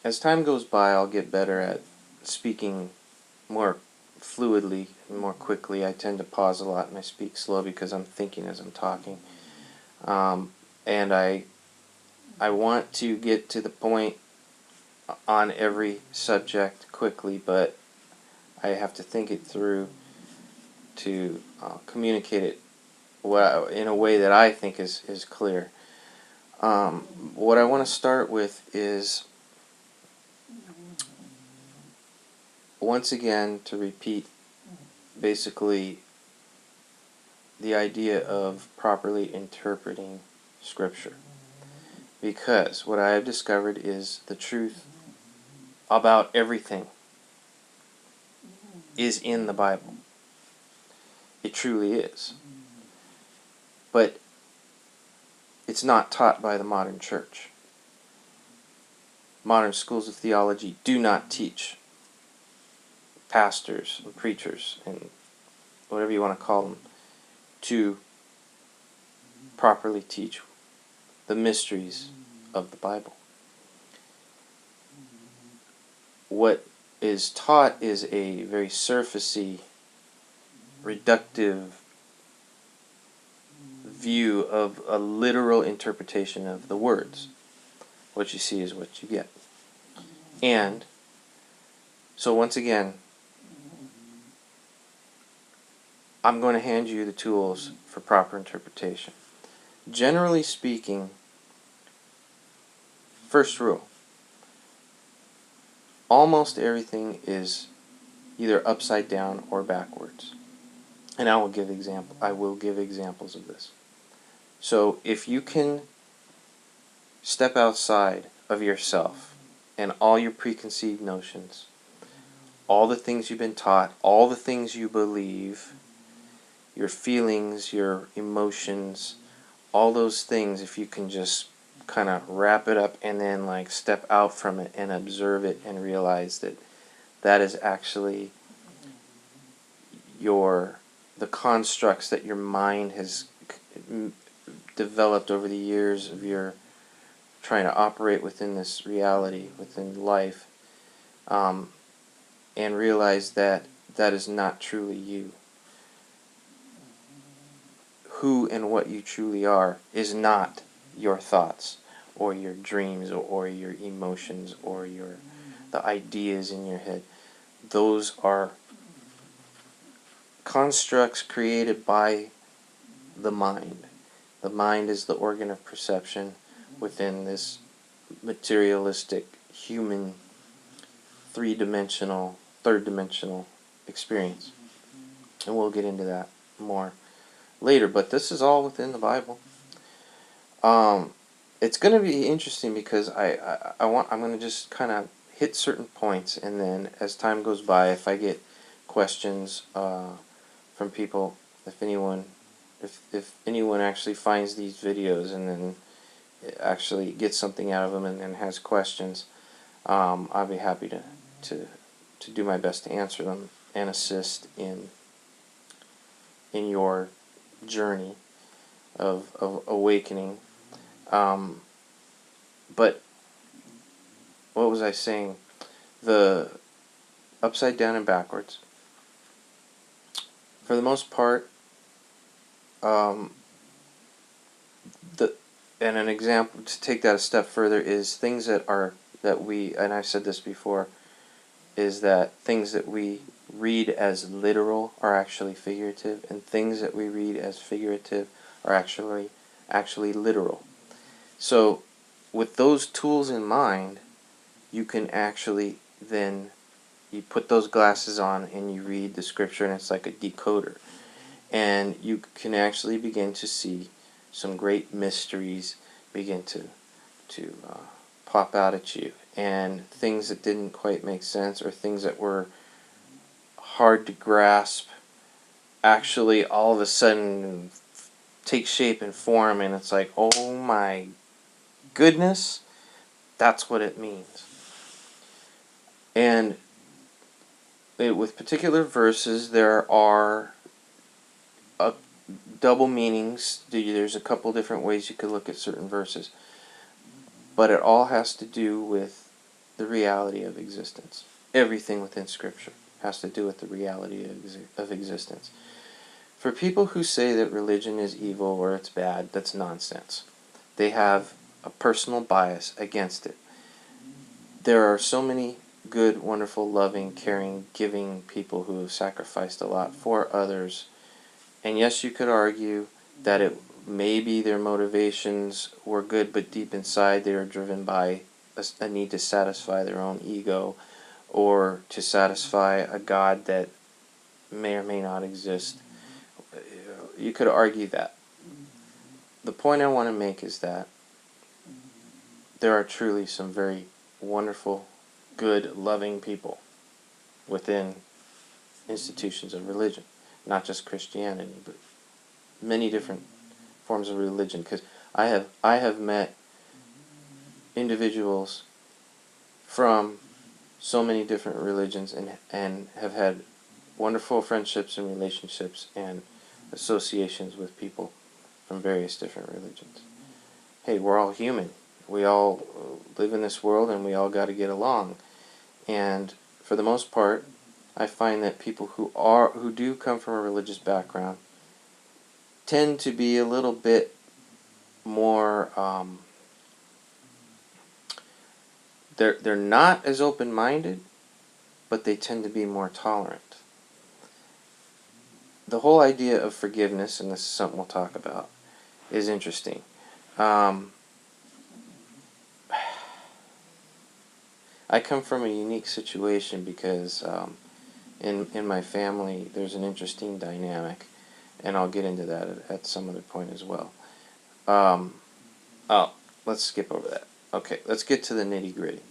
as time goes by, I'll get better at speaking more fluidly and more quickly. I tend to pause a lot and I speak slow because I'm thinking as I'm talking. And I want to get to the point on every subject quickly, but I have to think it through to communicate it in a way that I think is clear. What I want to start with is, once again, to repeat basically the idea of properly interpreting Scripture. Because what I have discovered is the truth about everything is in the Bible. It truly is. But it's not taught by the modern church. Modern schools of theology do not teach pastors and preachers and whatever you want to call them to properly teach the mysteries of the Bible. What is taught is a very surfacey, reductive view of a literal interpretation of the words. What you see is what you get. And so once again, I'm going to hand you the tools for proper interpretation. Generally speaking, first rule, almost everything is either upside down or backwards. And I will give examples of this. So if you can step outside of yourself and all your preconceived notions, all the things you've been taught, all the things you believe, your feelings, your emotions, all those things, if you can just kind of wrap it up and then like step out from it and observe it and realize that that is actually the constructs that your mind has developed over the years of your trying to operate within this reality, within life, and realize that that is not truly you. Who and what you truly are is not your thoughts or your dreams or your emotions or the ideas in your head. Those are constructs created by the mind. The mind is the organ of perception within this materialistic, human, third-dimensional experience. And we'll get into that more later, but this is all within the Bible. It's going to be interesting because I'm going to just kind of hit certain points, and then as time goes by, if I get questions from people, if anyone actually finds these videos and then actually gets something out of them and then has questions, I'll be happy to do my best to answer them and assist in your journey of awakening. But what was I saying? The upside down and backwards. For the most part, and an example to take that a step further is things that we, and I've said this before, is that things that we read as literal are actually figurative, and things that we read as figurative are actually literal. So with those tools in mind, you can actually then, you put those glasses on and you read the Scripture, and it's like a decoder. And you can actually begin to see some great mysteries begin to pop out at you. And things that didn't quite make sense, or things that were hard to grasp, actually all of a sudden take shape and form, and it's like, oh my goodness, that's what it means. And with particular verses, there are double meanings. There's a couple different ways you could look at certain verses, but it all has to do with the reality of existence. Everything within Scripture has to do with the reality of existence. For people who say that religion is evil or it's bad, that's nonsense. They have a personal bias against it. There are so many good, wonderful, loving, caring, giving people who have sacrificed a lot for others. And yes, you could argue that it maybe their motivations were good, but deep inside they are driven by a need to satisfy their own ego or to satisfy a God that may or may not exist. You could argue that. The point I want to make is that there are truly some very wonderful, good, loving people within institutions of religion. Not just Christianity, but many different forms of religion. Because I have met individuals from so many different religions and have had wonderful friendships and relationships and associations with people from various different religions. Hey, we're all human. We all live in this world and we all got to get along. And for the most part, I find that people who do come from a religious background tend to be a little bit more they're not as open-minded, but they tend to be more tolerant. The whole idea of forgiveness, and this is something we'll talk about, is interesting. I come from a unique situation because in my family there's an interesting dynamic, and I'll get into that at some other point as well. Let's skip over that. Okay, let's get to the nitty-gritty.